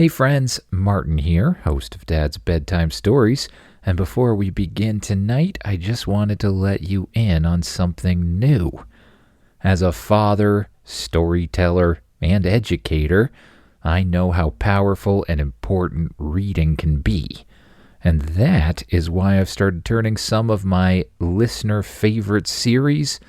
Hey friends, Martin here, host of Dad's Bedtime Stories, and before we begin tonight, I just wanted to let you in on something new. As a father, storyteller, and educator, I know how powerful and important reading can be. And that is why I've started turning some of my listener favorite series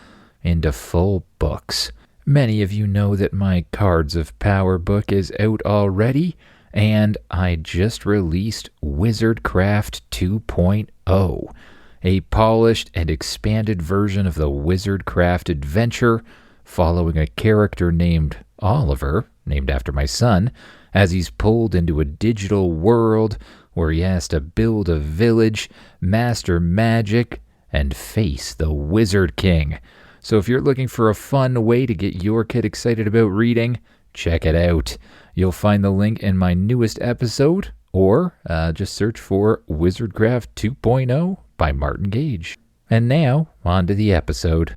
into full books. Many of you know that my Cards of Power book is out already, and I just released Wizardcraft 2.0, a polished and expanded version of the Wizardcraft adventure, following a character named Oliver, named after my son, as he's pulled into a digital world where he has to build a village, master magic, and face the Wizard King. So if you're looking for a fun way to get your kid excited about reading, check it out. You'll find the link in my newest episode, or just search for Wizardcraft 2.0 by Martin Gage. And now, on to the episode.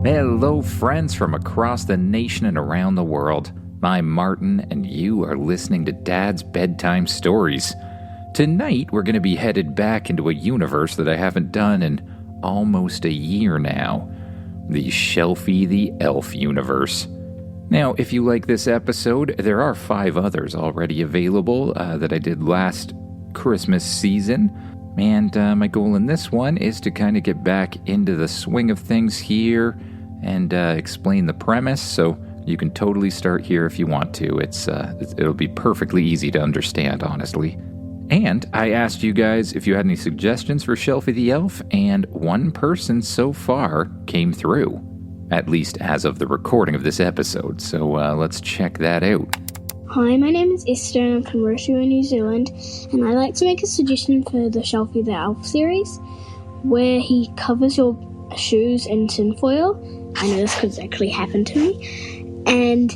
Hello, friends from across the nation and around the world. I'm Martin, and you are listening to Dad's Bedtime Stories. Tonight, we're going to be headed back into a universe that I haven't done in almost a year now. The Shelfie the Elf universe. Now, if you like this episode, there are 5 others already available that I did last Christmas season. And my goal in this one is to kind of get back into the swing of things here and explain the premise, so you can totally start here if you want to. It'll be perfectly easy to understand, honestly. And I asked you guys if you had any suggestions for Shelfie the Elf, and one person so far came through, at least as of the recording of this episode, so let's check that out. Hi, my name is Esther and I'm from Rotorua, New Zealand, and I'd like to make a suggestion for the Shelfie the Elf series, where he covers your shoes in tinfoil. I know this could actually happen to me. And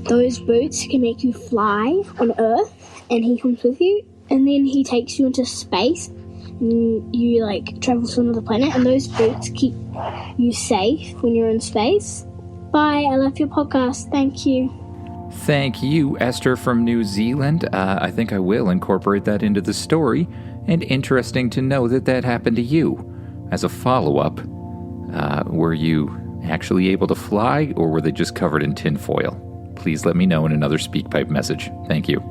those boots can make you fly on Earth, and he comes with you. And then he takes you into space, and you travel to another planet, and those boots keep you safe when you're in space. Bye, I love your podcast. Thank you. Thank you, Esther from New Zealand. I think I will incorporate that into the story, and interesting to know that happened to you. As a follow-up, were you actually able to fly, or were they just covered in tinfoil? Please let me know in another SpeakPipe message. Thank you.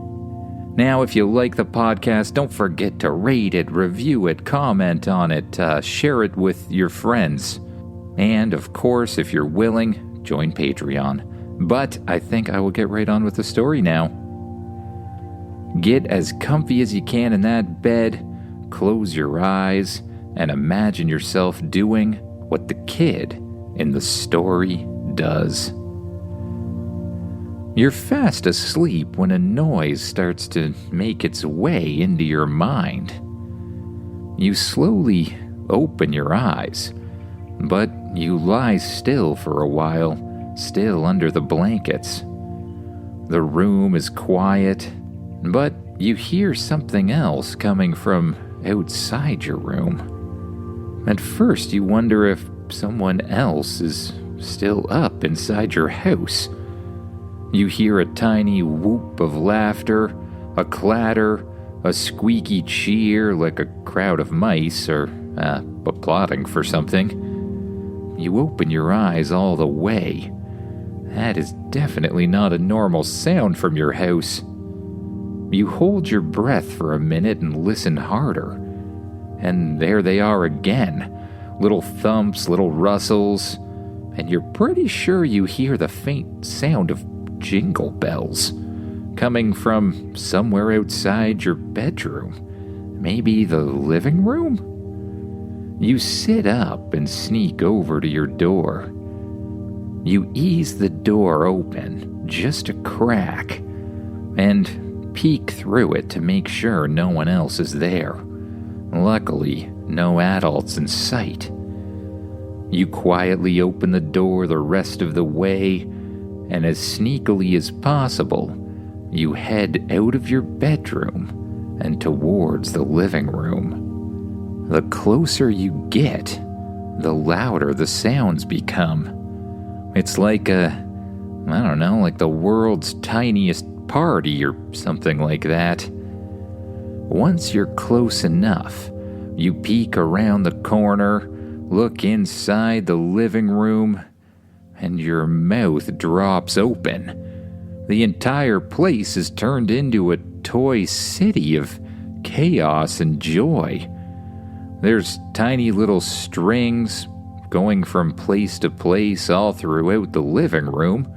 Now, if you like the podcast, don't forget to rate it, review it, comment on it, share it with your friends. And, of course, if you're willing, join Patreon. But I think I will get right on with the story now. Get as comfy as you can in that bed, close your eyes, and imagine yourself doing what the kid in the story does. You're fast asleep when a noise starts to make its way into your mind. You slowly open your eyes, but you lie still for a while, still under the blankets. The room is quiet, but you hear something else coming from outside your room. At first, you wonder if someone else is still up inside your house. You hear a tiny whoop of laughter, a clatter, a squeaky cheer like a crowd of mice or applauding for something. You open your eyes all the way. That is definitely not a normal sound from your house. You hold your breath for a minute and listen harder. And there they are again. Little thumps, little rustles, and you're pretty sure you hear the faint sound of jingle bells coming from somewhere outside your bedroom. Maybe the living room? You sit up and sneak over to your door. You ease the door open just a crack and peek through it to make sure no one else is there. Luckily, no adults in sight. You quietly open the door the rest of the way, and as sneakily as possible, you head out of your bedroom and towards the living room. The closer you get, the louder the sounds become. It's like like the world's tiniest party or something like that. Once you're close enough, you peek around the corner, look inside the living room, and your mouth drops open. The entire place is turned into a toy city of chaos and joy. There's tiny little strings going from place to place all throughout the living room.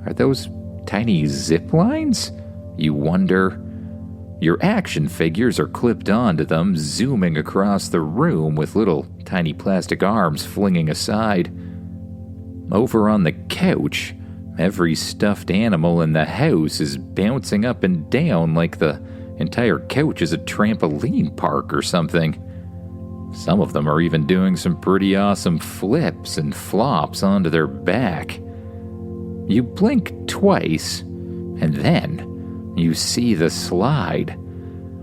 Are those tiny zip lines? You wonder. Your action figures are clipped onto them, zooming across the room with little tiny plastic arms flinging aside. Over on the couch, every stuffed animal in the house is bouncing up and down like the entire couch is a trampoline park or something. Some of them are even doing some pretty awesome flips and flops onto their back. You blink twice, and then you see the slide.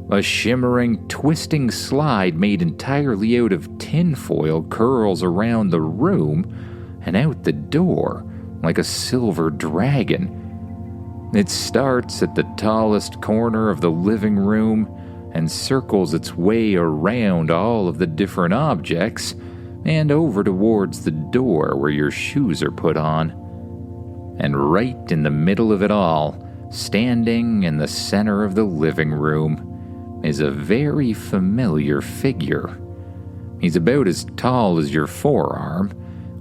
A shimmering, twisting slide made entirely out of tinfoil curls around the room and out the door like a silver dragon. It starts at the tallest corner of the living room and circles its way around all of the different objects and over towards the door where your shoes are put on. And right in the middle of it all, standing in the center of the living room, is a very familiar figure. He's about as tall as your forearm,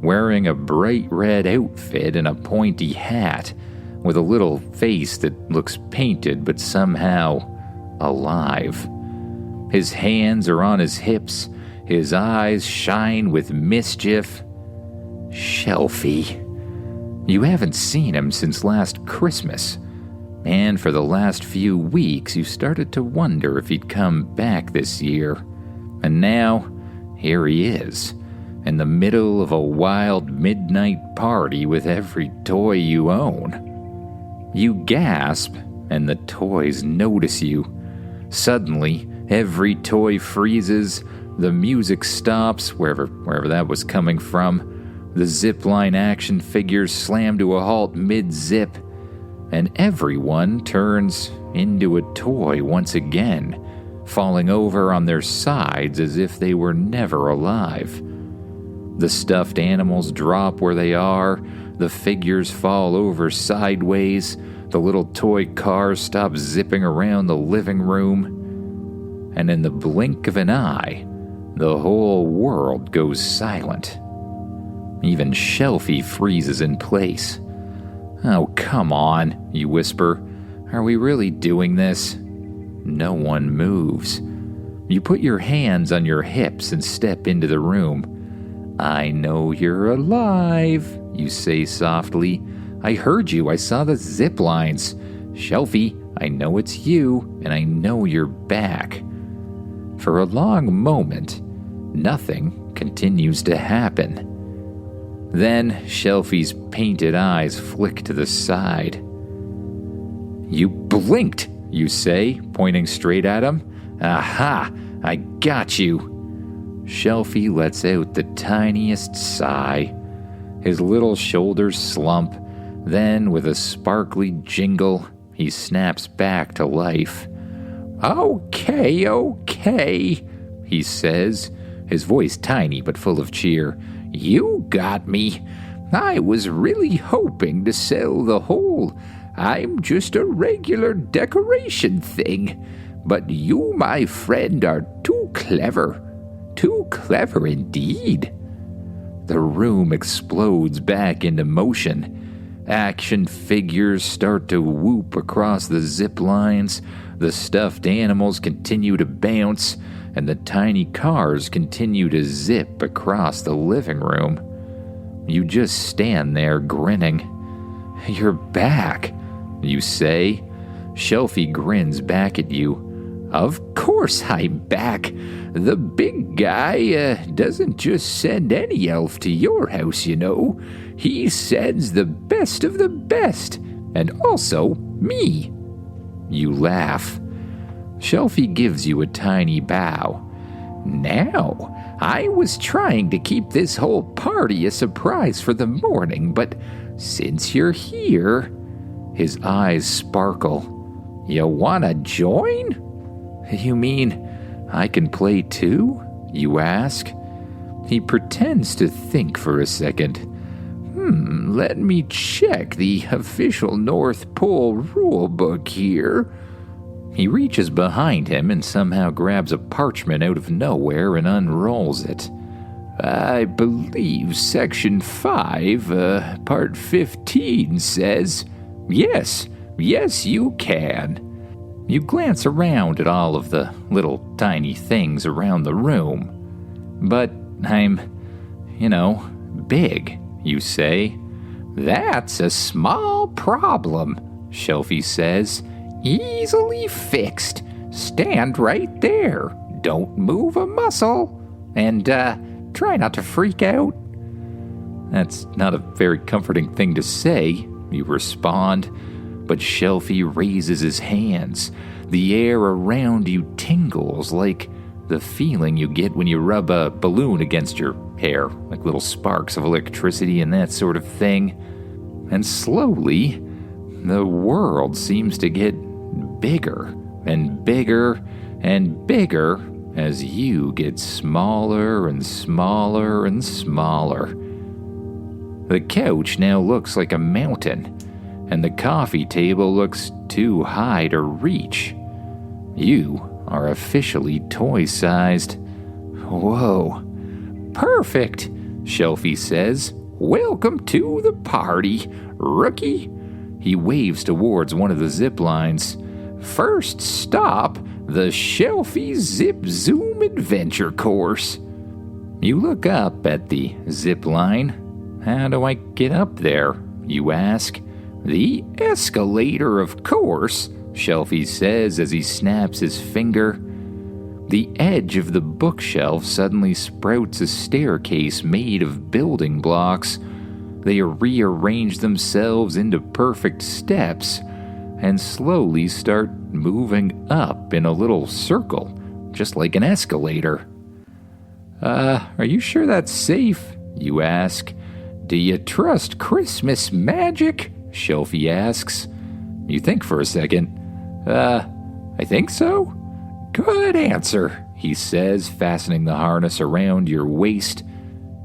wearing a bright red outfit and a pointy hat, with a little face that looks painted but somehow alive. His hands are on his hips, his eyes shine with mischief. Shelfie. You haven't seen him since last Christmas, and for the last few weeks you started to wonder if he'd come back this year. And now, here he is, in the middle of a wild midnight party with every toy you own. You gasp, and the toys notice you. Suddenly, every toy freezes, the music stops, wherever that was coming from. The zipline action figures slam to a halt mid-zip, and everyone turns into a toy once again, falling over on their sides as if they were never alive. The stuffed animals drop where they are, the figures fall over sideways, the little toy cars stop zipping around the living room, and in the blink of an eye, the whole world goes silent. Even Shelfie freezes in place. "Oh, come on," you whisper. "Are we really doing this?" No one moves. You put your hands on your hips and step into the room. "I know you're alive," you say softly. "I heard you. I saw the zip lines. Shelfie, I know it's you, and I know you're back." For a long moment, nothing continues to happen. Then Shelfie's painted eyes flick to the side. "You blinked," you say, pointing straight at him. "Aha! I got you." Shelfie lets out the tiniest sigh. His little shoulders slump. Then, with a sparkly jingle, he snaps back to life. Okay, he says, his voice tiny but full of cheer. "You got me. I was really hoping to sell the whole I'm just a regular decoration thing. But you, my friend, are too clever. Too clever indeed." The room explodes back into motion. Action figures start to whoop across the zip lines, the stuffed animals continue to bounce, and the tiny cars continue to zip across the living room. You just stand there grinning. "You're back," you say. Shelfie grins back at you. "Of course I'm back. The big guy doesn't just send any elf to your house, you know. He sends the best of the best, and also me." You laugh. Shelfie gives you a tiny bow. "Now, I was trying to keep this whole party a surprise for the morning, but since you're here," his eyes sparkle, "you wanna join?" "You mean I can play too?" you ask. He pretends to think for a second. Let me check the official North Pole rulebook here." He reaches behind him and somehow grabs a parchment out of nowhere and unrolls it. "I believe Section 5, Part 15 says, yes, you can." You glance around at all of the little tiny things around the room. "But I'm, big," you say. "That's a small problem," Shelfie says. "Easily fixed. Stand right there. Don't move a muscle. And, try not to freak out." "That's not a very comforting thing to say," you respond. But Shelfie raises his hands. The air around you tingles like the feeling you get when you rub a balloon against your hair, like little sparks of electricity and that sort of thing. And slowly, the world seems to get bigger and bigger and bigger as you get smaller and smaller and smaller. The couch now looks like a mountain, and the coffee table looks too high to reach. You are officially toy-sized. "Whoa. Perfect," Shelfie says. "Welcome to the party, rookie." He waves towards one of the zip lines. "First stop, the Shelfie Zip Zoom Adventure Course." You look up at the zip line. "How do I get up there?" you ask. "The escalator, of course," Shelfie says as he snaps his finger. The edge of the bookshelf suddenly sprouts a staircase made of building blocks. They rearrange themselves into perfect steps and slowly start moving up in a little circle, just like an escalator. Are you sure that's safe?" you ask. "Do you trust Christmas magic?" Shelfie asks. You think for a second. I think so." "Good answer," he says, fastening the harness around your waist.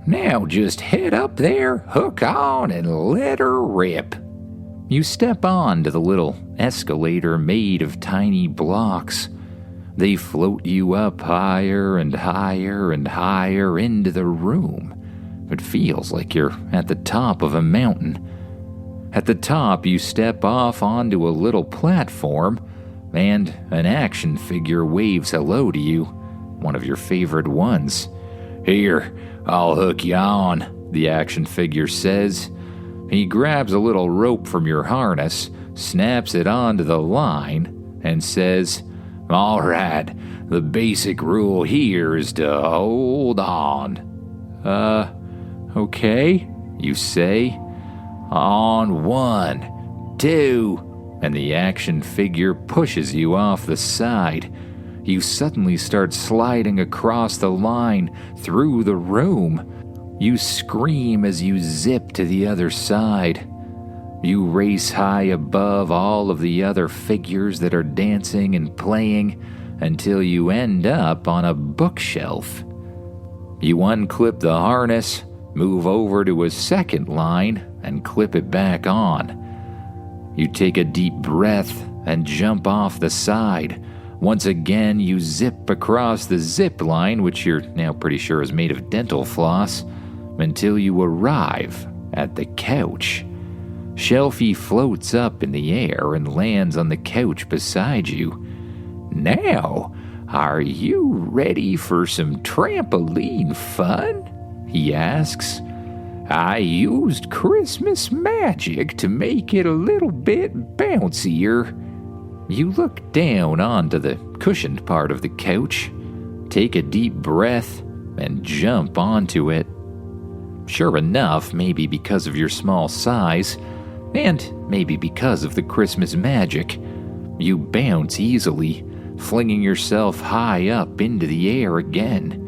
"Now just head up there, hook on, and let her rip." You step on to the little escalator made of tiny blocks. They float you up higher and higher and higher into the room. It feels like you're at the top of a mountain. At the top, you step off onto a little platform, and an action figure waves hello to you, one of your favorite ones. "Here, I'll hook you on," the action figure says. He grabs a little rope from your harness, snaps it onto the line, and says, "All right, the basic rule here is to hold on." Okay, you say. "On 1, 2, and the action figure pushes you off the side. You suddenly start sliding across the line through the room. You scream as you zip to the other side. You race high above all of the other figures that are dancing and playing until you end up on a bookshelf. You unclip the harness, move over to a second line, and clip it back on. You take a deep breath and jump off the side. Once again, you zip across the zip line, which you're now pretty sure is made of dental floss, until you arrive at the couch. Shelfie floats up in the air and lands on the couch beside you. "Now, are you ready for some trampoline fun?" he asks. "I used Christmas magic to make it a little bit bouncier." You look down onto the cushioned part of the couch, take a deep breath, and jump onto it. Sure enough, maybe because of your small size, and maybe because of the Christmas magic, you bounce easily, flinging yourself high up into the air again.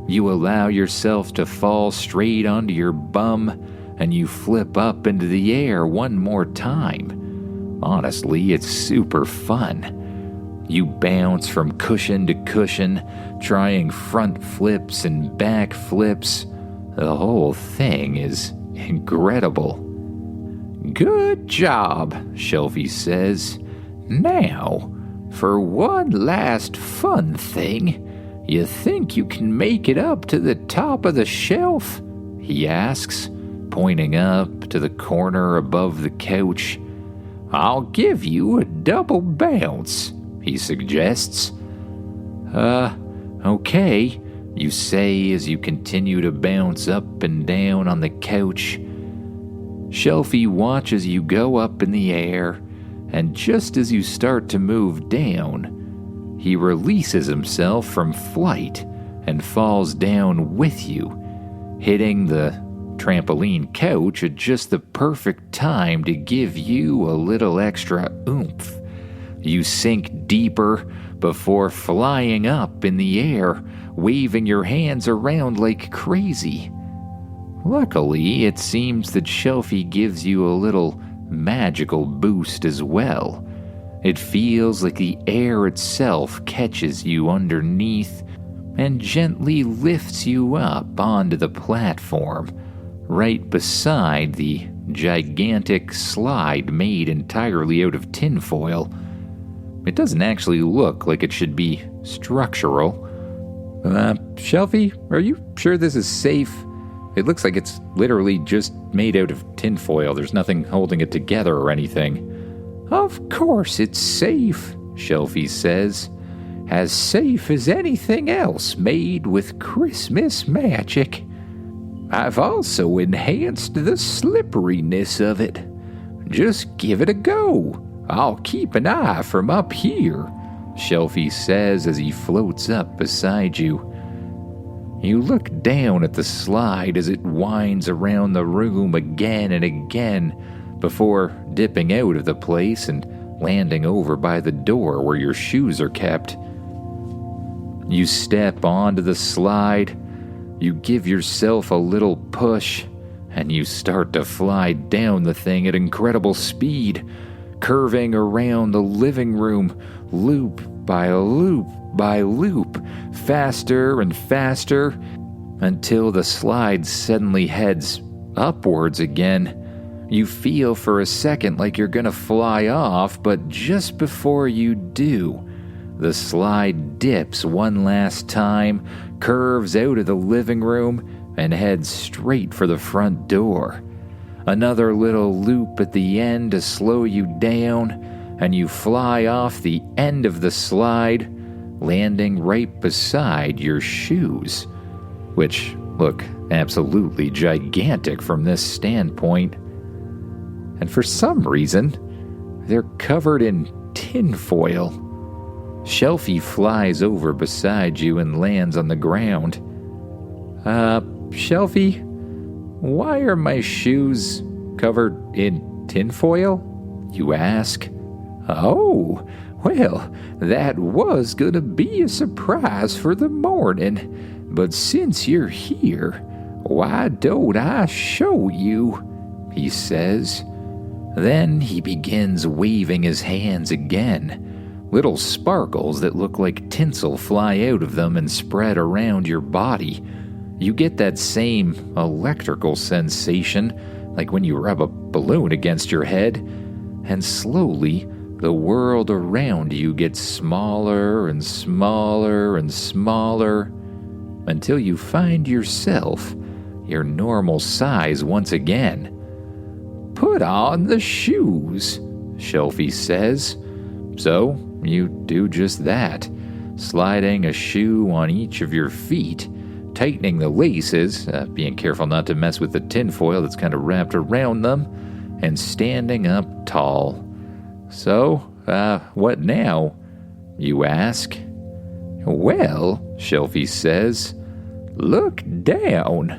You allow yourself to fall straight onto your bum, and you flip up into the air one more time. Honestly, it's super fun. You bounce from cushion to cushion, trying front flips and back flips. The whole thing is incredible. "Good job," Shelfie says. "Now, for one last fun thing, you think you can make it up to the top of the shelf?" he asks, pointing up to the corner above the couch. "I'll give you a double bounce," he suggests. Okay," you say as you continue to bounce up and down on the couch. Shelfie watches you go up in the air, and just as you start to move down, he releases himself from flight and falls down with you, hitting the trampoline couch at just the perfect time to give you a little extra oomph. You sink deeper before flying up in the air, waving your hands around like crazy. Luckily, it seems that Shelfie gives you a little magical boost as well. It feels like the air itself catches you underneath and gently lifts you up onto the platform, right beside the gigantic slide made entirely out of tinfoil. It doesn't actually look like it should be structural. Shelfie, are you sure this is safe? It looks like it's literally just made out of tinfoil. There's nothing holding it together or anything." "Of course it's safe," Shelfie says. "As safe as anything else made with Christmas magic. I've also enhanced the slipperiness of it. Just give it a go. I'll keep an eye from up here," Shelfie says as he floats up beside you. You look down at the slide as it winds around the room again and again before dipping out of the place and landing over by the door where your shoes are kept. You step onto the slide, you give yourself a little push, and you start to fly down the thing at incredible speed, curving around the living room, loop by loop by loop, faster and faster, until the slide suddenly heads upwards again. You feel for a second like you're gonna fly off, but just before you do, the slide dips one last time, curves out of the living room, and heads straight for the front door. Another little loop at the end to slow you down, and you fly off the end of the slide, landing right beside your shoes, which look absolutely gigantic from this standpoint. And for some reason, they're covered in tinfoil. Shelfie flies over beside you and lands on the ground. Shelfie, why are my shoes covered in tinfoil?" you ask. "Oh, well, that was gonna be a surprise for the morning, but since you're here, why don't I show you?" he says. Then he begins waving his hands again. Little sparkles that look like tinsel fly out of them and spread around your body. You get that same electrical sensation, like when you rub a balloon against your head, and slowly the world around you gets smaller and smaller and smaller, until you find yourself your normal size once again. "Put on the shoes," Shelfie says. So you do just that, sliding a shoe on each of your feet, tightening the laces, being careful not to mess with the tinfoil that's kind of wrapped around them, and standing up tall. "So, what now?" you ask. "Well," Shelfie says, "look down."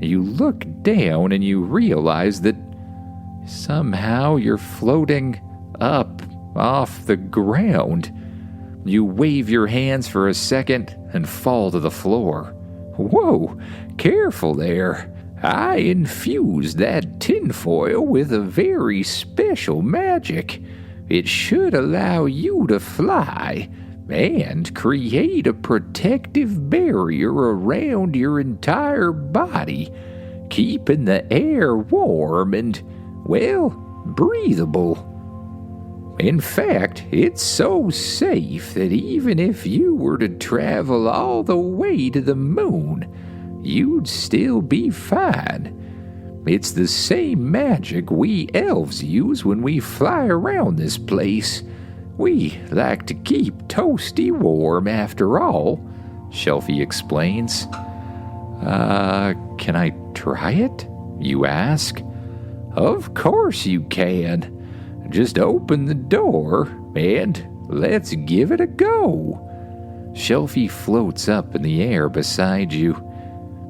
You look down and you realize that somehow you're floating up off the ground. You wave your hands for a second and fall to the floor. Whoa, careful there. I infused that tinfoil with a very special magic. It should allow you to fly and create a protective barrier around your entire body, keeping the air warm and, well, breathable. In fact, it's so safe that even if you were to travel all the way to the moon, you'd still be fine. It's the same magic we elves use when we fly around this place. We like to keep Toasty warm after all, Shelfie explains. Can I try it? You ask. Of course you can. Just open the door and let's give it a go. Shelfie floats up in the air beside you.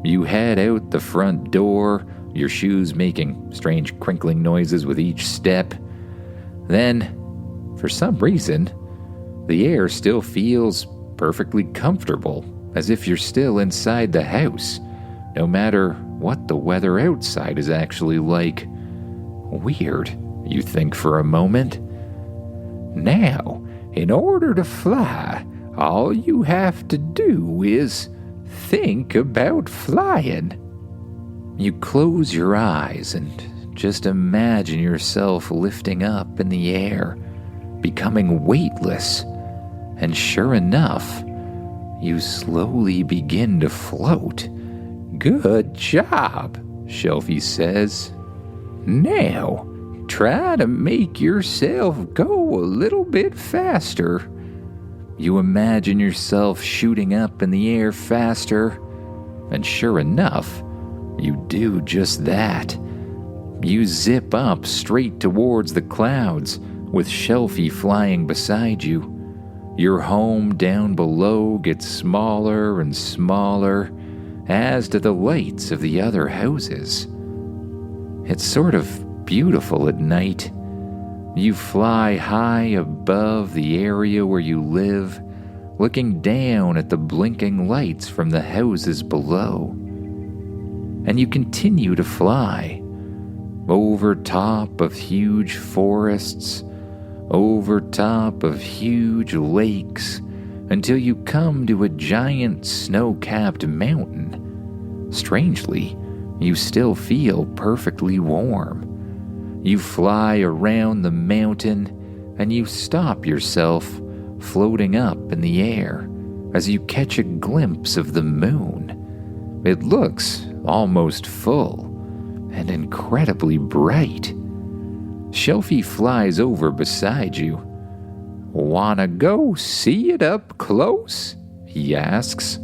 You head out the front door, your shoes making strange crinkling noises with each step. Then, for some reason, the air still feels perfectly comfortable, as if you're still inside the house, no matter what the weather outside is actually like. Weird, you think for a moment. Now, in order to fly, all you have to do is think about flying. You close your eyes and just imagine yourself lifting up in the air, becoming weightless, and sure enough, you slowly begin to float. Good job, Shelfie says. Now, try to make yourself go a little bit faster. You imagine yourself shooting up in the air faster, and sure enough, you do just that. You zip up straight towards the clouds, with Shelfie flying beside you. Your home down below gets smaller and smaller, as do the lights of the other houses. It's sort of beautiful at night. You fly high above the area where you live, looking down at the blinking lights from the houses below. And you continue to fly, over top of huge forests, over top of huge lakes, until you come to a giant snow-capped mountain. Strangely, you still feel perfectly warm. You fly around the mountain, and you stop yourself floating up in the air as you catch a glimpse of the moon. It looks almost full and incredibly bright. Shelfie flies over beside you. Wanna go see it up close? He asks.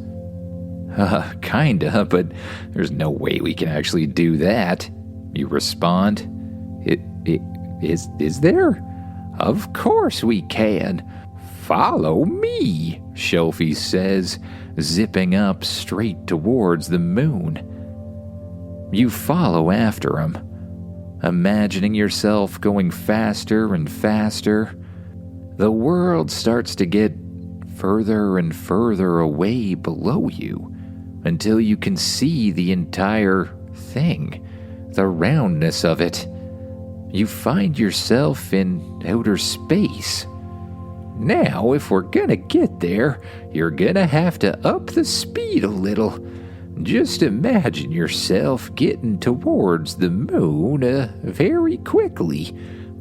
Kinda, but there's no way we can actually do that, you respond. Is there? Of course we can. Follow me, Shelfie says, zipping up straight towards the moon. You follow after him, imagining yourself going faster and faster. The world starts to get further and further away below you, until you can see the entire thing, the roundness of it. You find yourself in outer space. Now, if we're gonna get there, you're gonna have to up the speed a little. Just imagine yourself getting towards the moon very quickly.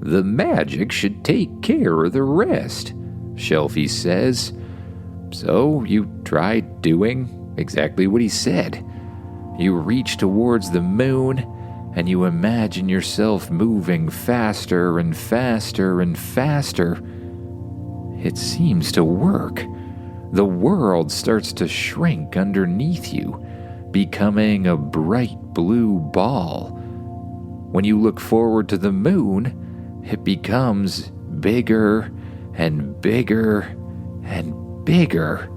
The magic should take care of the rest, Shelfie says. So you try doing exactly what he said. You reach towards the moon, and you imagine yourself moving faster and faster and faster. It seems to work. The world starts to shrink underneath you, becoming a bright blue ball. When you look forward to the moon, it becomes bigger and bigger and bigger,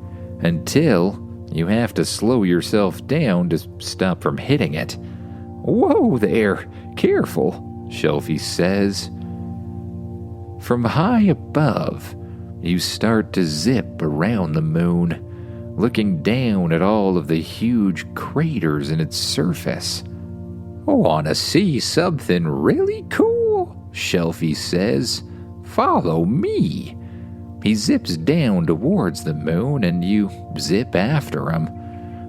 until you have to slow yourself down to stop from hitting it. Whoa there, careful, Shelfie says. From high above, you start to zip around the moon, looking down at all of the huge craters in its surface. "Want to see something really cool?" Shelfie says. "Follow me." He zips down towards the moon and you zip after him.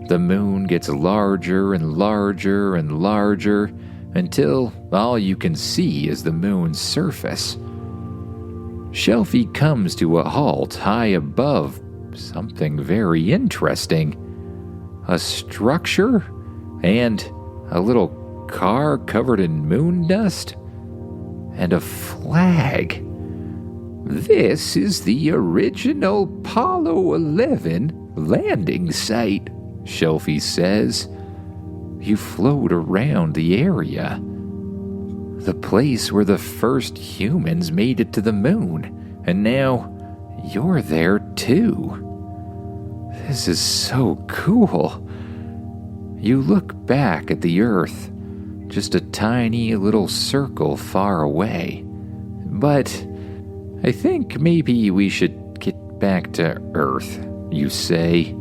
The moon gets larger and larger and larger until all you can see is the moon's surface. Shelfie comes to a halt high above something very interesting. A structure and a little car covered in moon dust and a flag. "This is the original Apollo 11 landing site," Shelfie says. You float around the area. The place where the first humans made it to the moon, and now you're there too. This is so cool. You look back at the Earth, just a tiny little circle far away. But I think maybe we should get back to Earth, you say.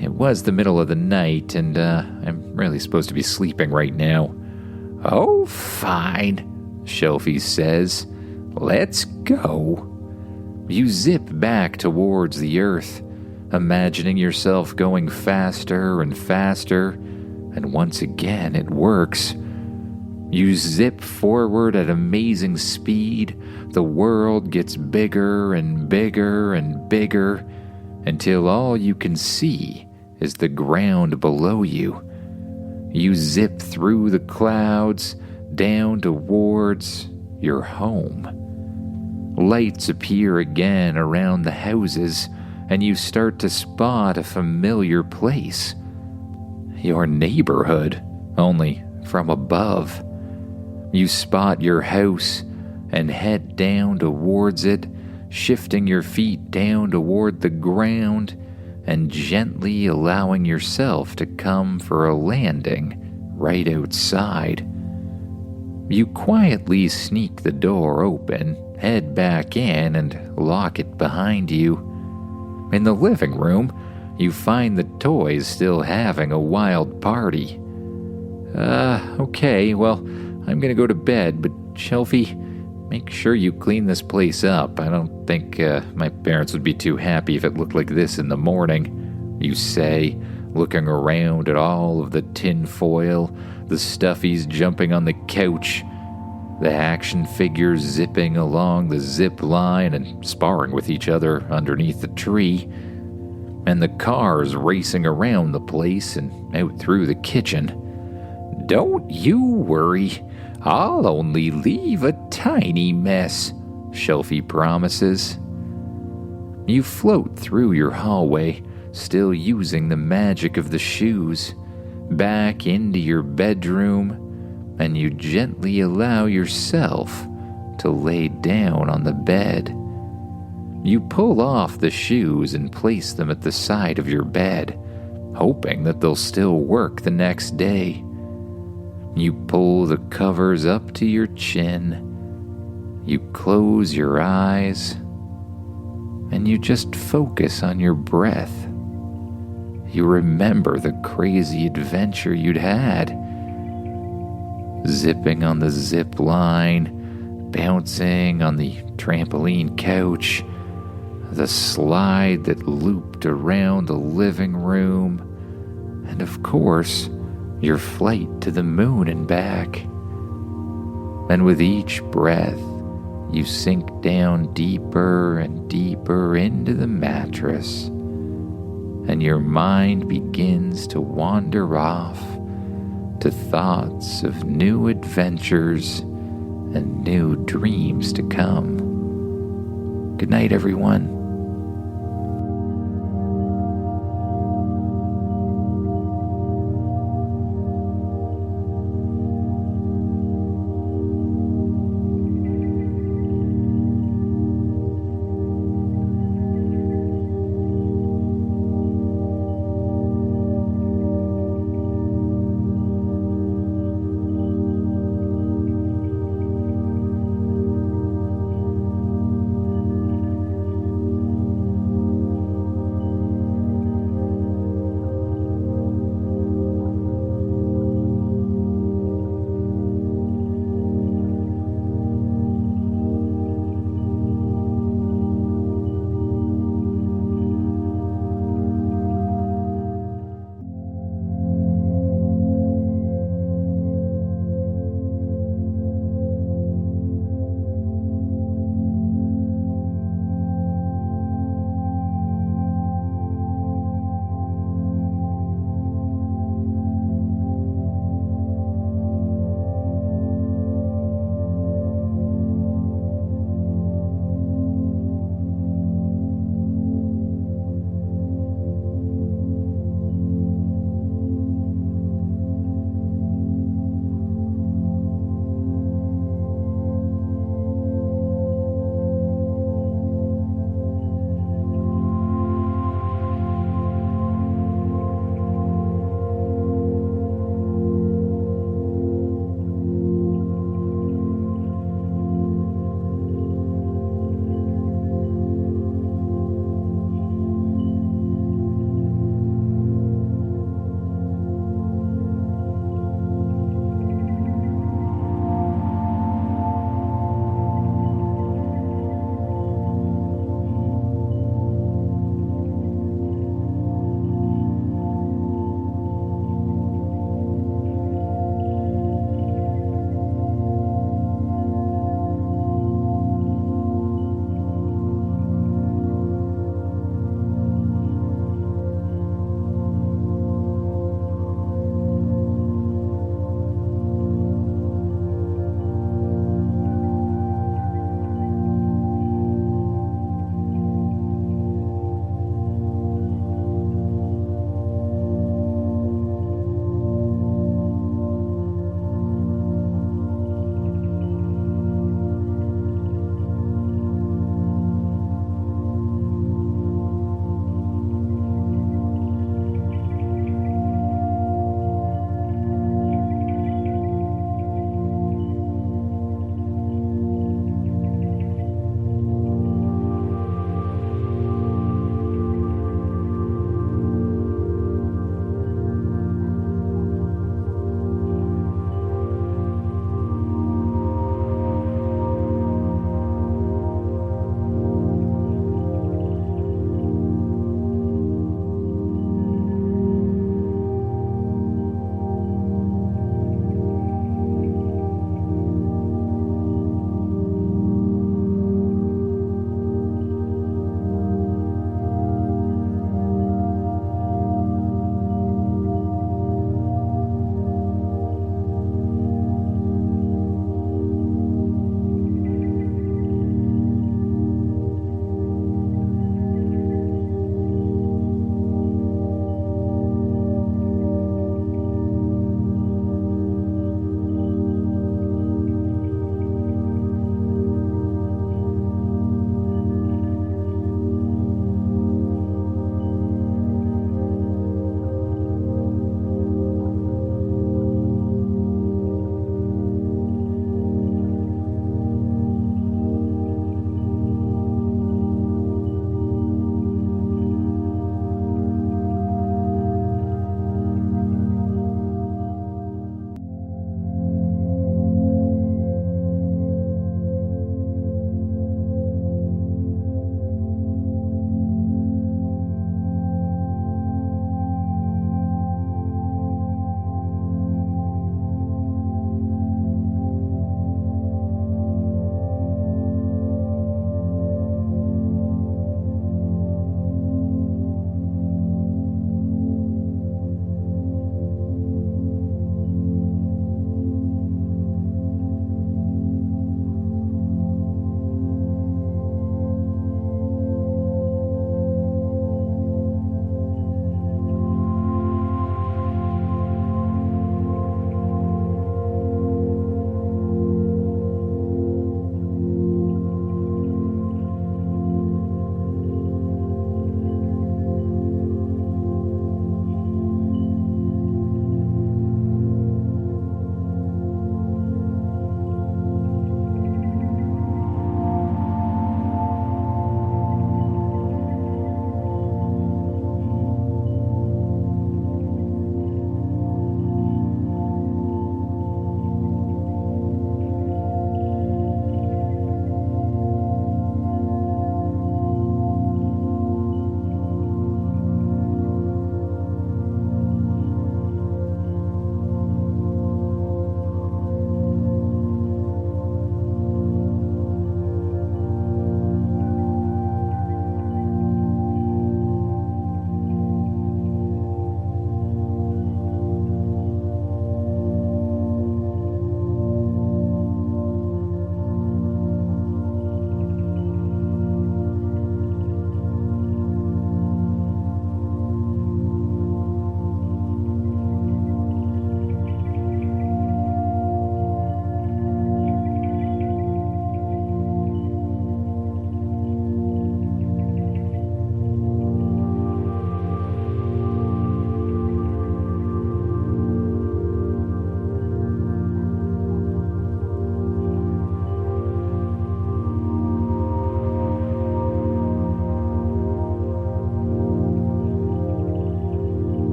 It was the middle of the night, and I'm really supposed to be sleeping right now. "Oh, fine," Shelfie says. "Let's go." You zip back towards the Earth, imagining yourself going faster and faster, and once again it works. You zip forward at amazing speed. The world gets bigger and bigger and bigger, until all you can see is the ground below you. You zip through the clouds, down towards your home. Lights appear again around the houses, and you start to spot a familiar place. Your neighborhood, only from above. You spot your house and head down towards it, shifting your feet down toward the ground and gently allowing yourself to come for a landing right outside. You quietly sneak the door open, head back in, and lock it behind you. In the living room, you find the toys still having a wild party. Okay, well, I'm gonna go to bed, but Shelfie, make sure you clean this place up. I don't think my parents would be too happy if it looked like this in the morning, you say, looking around at all of the tin foil, the stuffies jumping on the couch, the action figures zipping along the zip line and sparring with each other underneath the tree, and the cars racing around the place and out through the kitchen. "Don't you worry. I'll only leave a tiny mess," Shelfie promises. You float through your hallway, still using the magic of the shoes, back into your bedroom, and you gently allow yourself to lay down on the bed. You pull off the shoes and place them at the side of your bed, hoping that they'll still work the next day. You pull the covers up to your chin. You close your eyes, and you just focus on your breath. You remember the crazy adventure you'd had. Zipping on the zip line, bouncing on the trampoline couch, the slide that looped around the living room, and of course, your flight to the moon and back. And with each breath, you sink down deeper and deeper into the mattress, and your mind begins to wander off to thoughts of new adventures and new dreams to come. Good night, everyone.